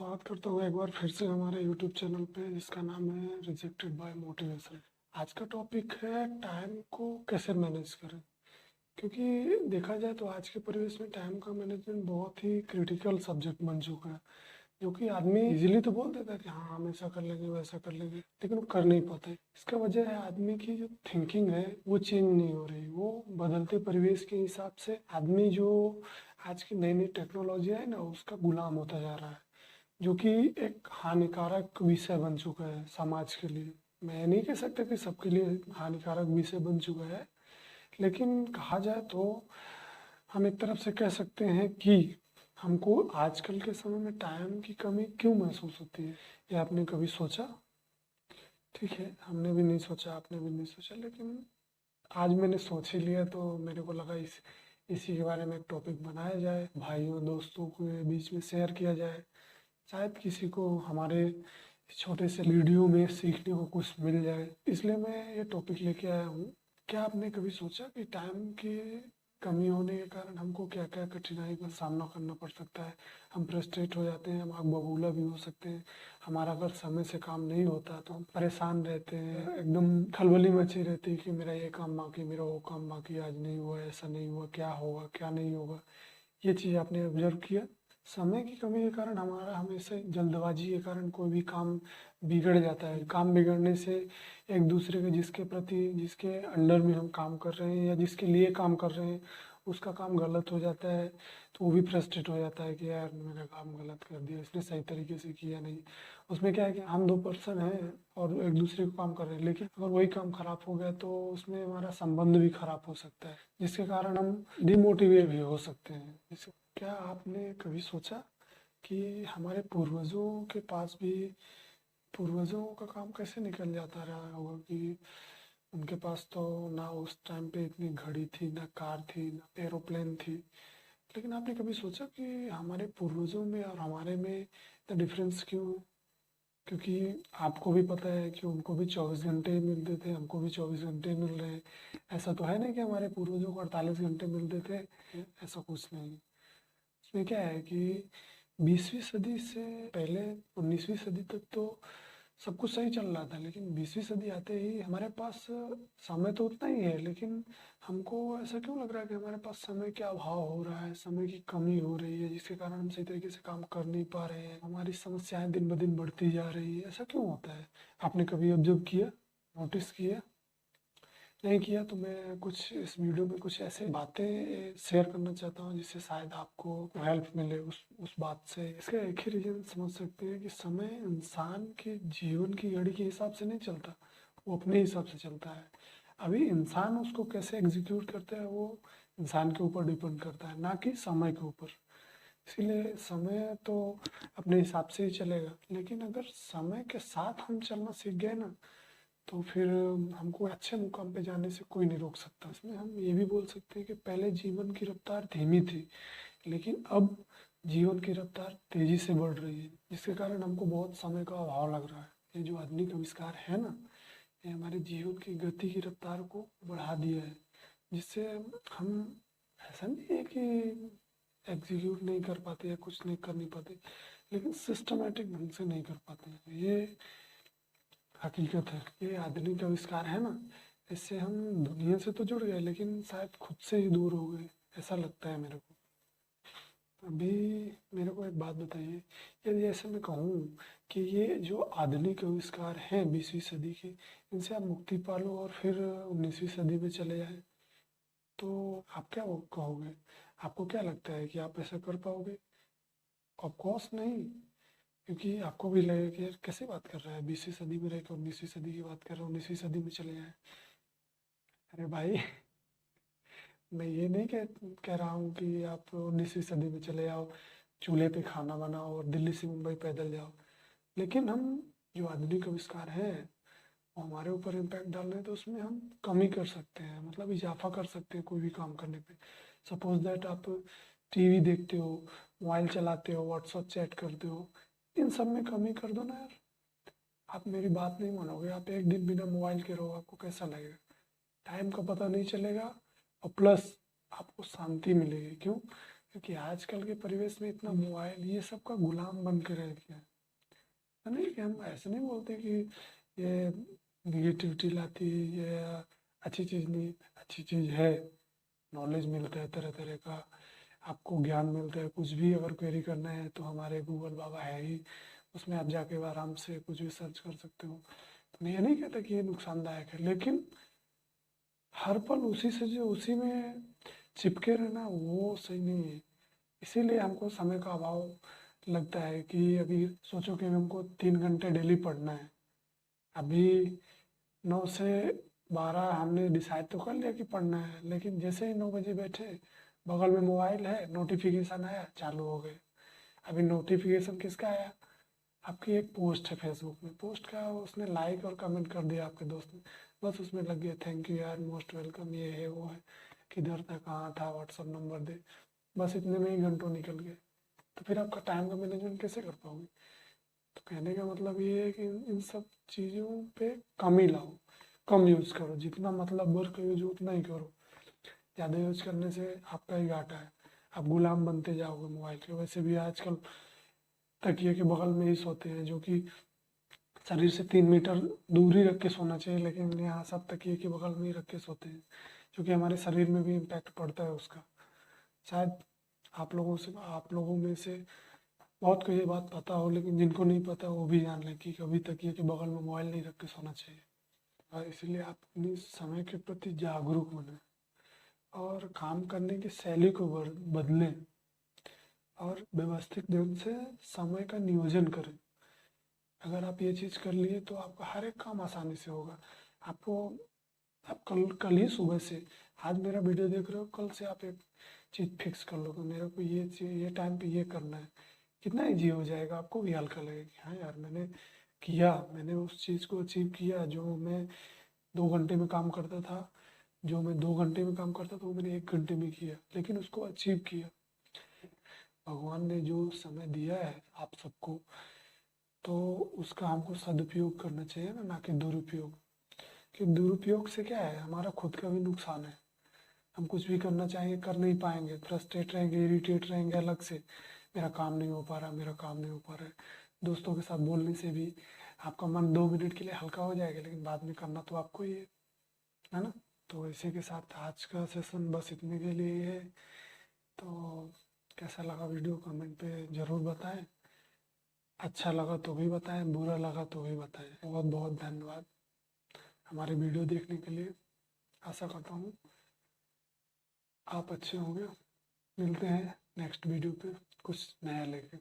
स्वागत करता हूँ एक बार फिर से हमारे YouTube चैनल पे जिसका नाम है रिजेक्टेड बाय मोटिवेशन। आज का टॉपिक है टाइम को कैसे मैनेज करें। क्योंकि देखा जाए तो आज के परिवेश में टाइम का मैनेजमेंट बहुत ही क्रिटिकल सब्जेक्ट बन चुका है, जो कि आदमी इजीली तो बोल देता है कि हाँ हम ऐसा कर लेंगे वैसा कर लेंगे, लेकिन वो कर नहीं पाते। इसका वजह है आदमी की जो थिंकिंग है वो चेंज नहीं हो रही। वो बदलते परिवेश के हिसाब से आदमी जो आज की नई नई टेक्नोलॉजी है ना उसका गुलाम होता जा रहा है, जो कि एक हानिकारक विषय बन चुका है समाज के लिए। मैं नहीं कह सकता कि सबके लिए हानिकारक विषय बन चुका है, लेकिन कहा जाए तो हम एक तरफ से कह सकते हैं कि हमको आजकल के समय में टाइम की कमी क्यों महसूस होती है। ये आपने कभी सोचा? ठीक है, हमने भी नहीं सोचा, आपने भी नहीं सोचा, लेकिन आज मैंने सोच ही लिया तो मेरे को लगा इसी के बारे में एक टॉपिक बनाया जाए, भाइयों दोस्तों के बीच में शेयर किया जाए। शायद किसी को हमारे छोटे से वीडियो में सीखने को कुछ मिल जाए, इसलिए मैं ये टॉपिक लेके आया हूँ। क्या आपने कभी सोचा कि टाइम की कमी होने के कारण हमको क्या क्या कठिनाई का सामना करना पड़ सकता है। हम फ्रस्ट्रेट हो जाते हैं, हम आग बबूला भी हो सकते हैं। हमारा अगर समय से काम नहीं होता तो हम परेशान रहते हैं, एकदम खलबली मची रहती है कि मेरा ये काम बाकी, मेरा वो काम बाकी, आज नहीं हुआ, ऐसा नहीं हुआ, क्या होगा क्या नहीं होगा। ये चीज़ आपने ऑब्जर्व किया? समय की कमी के कारण हमारा हमेशा जल्दबाजी के कारण कोई भी काम बिगड़ जाता है। काम बिगड़ने से एक दूसरे के जिसके प्रति, जिसके अंडर में हम काम कर रहे हैं या जिसके लिए काम कर रहे हैं, उसका काम गलत हो जाता है तो वो भी फ्रस्ट्रेट हो जाता है कि यार मेरा काम गलत कर दिया, इसने सही तरीके से किया नहीं। उसमें क्या है कि हम दो पर्सन हैं और एक दूसरे को काम कर रहे हैं, लेकिन अगर वही काम खराब हो गया तो उसमें हमारा संबंध भी खराब हो सकता है, जिसके कारण हम डिमोटिवेट भी हो सकते हैं। क्या आपने कभी सोचा कि हमारे पूर्वजों के पास भी पूर्वजों का काम कैसे निकल जाता रहा होगा कि उनके पास तो ना उस टाइम पे इतनी घड़ी थी, ना कार थी, ना एरोप्लेन थी, लेकिन आपने कभी सोचा कि हमारे पूर्वजों में और हमारे में इतना डिफरेंस क्यों है? क्योंकि आपको भी पता है कि उनको भी 24 घंटे मिलते थे, हमको भी 24 घंटे मिल रहे हैं। ऐसा तो है नहीं कि हमारे पूर्वजों को 48 घंटे मिलते थे, ऐसा कुछ नहीं। इसमें क्या है कि 20वीं सदी से पहले 19वीं सदी तक तो सब कुछ सही चल रहा था, लेकिन 20वीं सदी आते ही हमारे पास समय तो उतना ही है, लेकिन हमको ऐसा क्यों लग रहा है कि हमारे पास समय का अभाव हो रहा है, समय की कमी हो रही है, जिसके कारण हम सही तरीके से काम कर नहीं पा रहे हैं। हमारी समस्याएं दिन ब दिन बढ़ती जा रही है, ऐसा क्यों होता है? आपने कभी ऑब्जर्व किया, नोटिस किया? नहीं किया तो मैं कुछ इस वीडियो में कुछ ऐसे बातें शेयर करना चाहता हूँ जिससे शायद आपको हेल्प मिले उस बात से। इसका एक ही रीजन समझ सकते हैं कि समय इंसान के जीवन की घड़ी के हिसाब से नहीं चलता, वो अपने हिसाब से चलता है। अभी इंसान उसको कैसे एग्जीक्यूट करता है वो इंसान के ऊपर डिपेंड करता है, ना कि समय के ऊपर। इसीलिए समय तो अपने हिसाब से ही चलेगा, लेकिन अगर समय के साथ हम चलना सीख गए ना तो फिर हमको अच्छे मुकाम पे जाने से कोई नहीं रोक सकता। इसमें हम ये भी बोल सकते हैं कि पहले जीवन की रफ्तार धीमी थी, लेकिन अब जीवन की रफ्तार तेजी से बढ़ रही है, जिसके कारण हमको बहुत समय का अभाव लग रहा है। ये जो आधुनिक आविष्कार है ना, ये हमारे जीवन की गति की रफ्तार को बढ़ा दिया है, जिससे हम, ऐसा नहीं है कि एग्जीक्यूट नहीं कर पाते या कुछ नहीं कर नहीं पाते, लेकिन सिस्टमेटिक ढंग से नहीं कर पाते हैं। ये हकीकत है। ये आधुनिक आविष्कार है ना, इससे हम दुनिया से तो जुड़ गए लेकिन शायद खुद से ही दूर हो गए, ऐसा लगता है मेरे को। अभी मेरे को एक बात बताइए, यदि ऐसे मैं कहूँ कि ये जो आधुनिक आविष्कार हैं 20वीं सदी के, इनसे आप मुक्ति पा लो और फिर 19वीं सदी में चले जाए, तो आप क्या कहोगे? आपको क्या लगता है कि आप ऐसा कर पाओगे? ऑफ कोर्स नहीं, क्योंकि आपको भी लगेगा कि यार कैसे बात कर रहा है, 20वीं सदी में रह के 19वीं सदी की बात कर रहा है, 19वीं सदी में चले जाए। अरे भाई मैं ये नहीं कह रहा हूँ कि आप 19वीं सदी में चले जाओ, चूल्हे पे खाना बनाओ और दिल्ली से मुंबई पैदल जाओ, लेकिन हम जो आधुनिक आविष्कार हैं वो हमारे ऊपर इम्पैक्ट डाल रहे हैं, तो उसमें हम कमी कर सकते हैं, मतलब इजाफा कर सकते हैं कोई भी काम करने पे। सपोज दैट आप टीवी देखते हो, मोबाइल चलाते हो, व्हाट्सअप चैट करते हो, इन सब में कमी कर दो ना यार। आप मेरी बात नहीं मानोगे, आप एक दिन बिना मोबाइल के रहो, आपको कैसा लगेगा? टाइम का पता नहीं चलेगा और प्लस आपको शांति मिलेगी। क्यों? क्योंकि आजकल के परिवेश में इतना मोबाइल ये सब का गुलाम बन के रह गया है। नहीं कि हम ऐसे नहीं बोलते कि ये निगेटिविटी लाती है, ये अच्छी चीज़ नहीं, अच्छी चीज़ है। नॉलेज मिलता है तरह तरह का, आपको ज्ञान मिलता है। कुछ भी अगर क्वेरी करना है तो हमारे गूगल बाबा है ही, उसमें आप जाके आराम से कुछ भी सर्च कर सकते हो। तो मैं ये नहीं कहता कि ये नुकसानदायक है, लेकिन हर पल उसी से जो उसी में चिपके रहना वो सही नहीं है। इसीलिए हमको समय का अभाव लगता है कि अभी सोचो कि हमको 3 घंटे डेली पढ़ना है। अभी 9 से 12 हमने डिसाइड तो कर लिया कि पढ़ना है, लेकिन जैसे ही 9 बजे बैठे, बगल में मोबाइल है, नोटिफिकेशन आया, चालू हो गए। अभी नोटिफिकेशन किसका आया? आपकी एक पोस्ट है फेसबुक में, पोस्ट का उसने लाइक और कमेंट कर दिया आपके दोस्त ने, बस उसमें लग गया थैंक यू यार, मोस्ट वेलकम, ये है वो है, किधर था, कहाँ था, व्हाट्सअप नंबर दे। बस इतने में ही घंटों निकल गए। तो फिर आपका टाइम का मैनेजमेंट कैसे कर पाओगे? तो कहने का मतलब ये है कि इन सब चीज़ों पे कम ही लाओ, कम यूज़ करो। जितना मतलब वर्क यूज उतना ही करो। ज़्यादा यूज करने से आपका ही घाटा है, आप गुलाम बनते जाओगे मोबाइल के। वैसे भी आजकल तकिए के बगल में ही सोते हैं, जो कि शरीर से 3 मीटर दूरी रख के सोना चाहिए, लेकिन यहाँ सब तकिए के बगल में ही रख के सोते हैं, क्योंकि हमारे शरीर में भी इम्पैक्ट पड़ता है उसका। शायद आप लोगों में से बहुत को ये बात पता हो, लेकिन जिनको नहीं पता वो भी जान लें कि कभी तकिए के बगल में मोबाइल नहीं रख के सोना चाहिए। और इसलिए आप अपनी समय के प्रति जागरूक बने और काम करने की शैली को बदलें और व्यवस्थित ढंग से समय का नियोजन करें। अगर आप ये चीज़ कर लिए तो आपका हर एक काम आसानी से होगा। आपको आप कल कल ही सुबह से, आज मेरा वीडियो देख रहे हो, कल से आप एक चीज़ फिक्स कर लो कि मेरे को ये टाइम पे ये करना है। कितना ईजी हो जाएगा, आपको भी हल्का लगेगा कि हाँ यार मैंने किया, मैंने उस चीज़ को अचीव किया। जो मैं 2 घंटे में काम करता था, जो मैं 2 घंटे में काम करता था वो मैंने 1 घंटे में किया, लेकिन उसको अचीव किया। भगवान ने जो समय दिया है आप सबको, तो उसका हमको सदुपयोग करना चाहिए ना कि दुरुपयोग। कि दुरुपयोग से क्या है, हमारा खुद का भी नुकसान है। हम कुछ भी करना चाहेंगे कर नहीं पाएंगे, फ्रस्ट्रेट रहेंगे, इरिटेट रहेंगे अलग से, मेरा काम नहीं हो पा रहा, मेरा काम नहीं हो पा रहा है। दोस्तों के साथ बोलने से भी आपका मन 2 मिनट के लिए हल्का हो जाएगा, लेकिन बाद में करना तो आपको ही है ना। तो इसी के साथ आज का सेशन बस इतने के लिए ही है। तो कैसा लगा वीडियो कमेंट पे ज़रूर बताएं। अच्छा लगा तो भी बताएं, बुरा लगा तो भी बताएं। बहुत बहुत धन्यवाद हमारे वीडियो देखने के लिए। आशा करता हूँ आप अच्छे होंगे। मिलते हैं नेक्स्ट वीडियो पे कुछ नया लेके।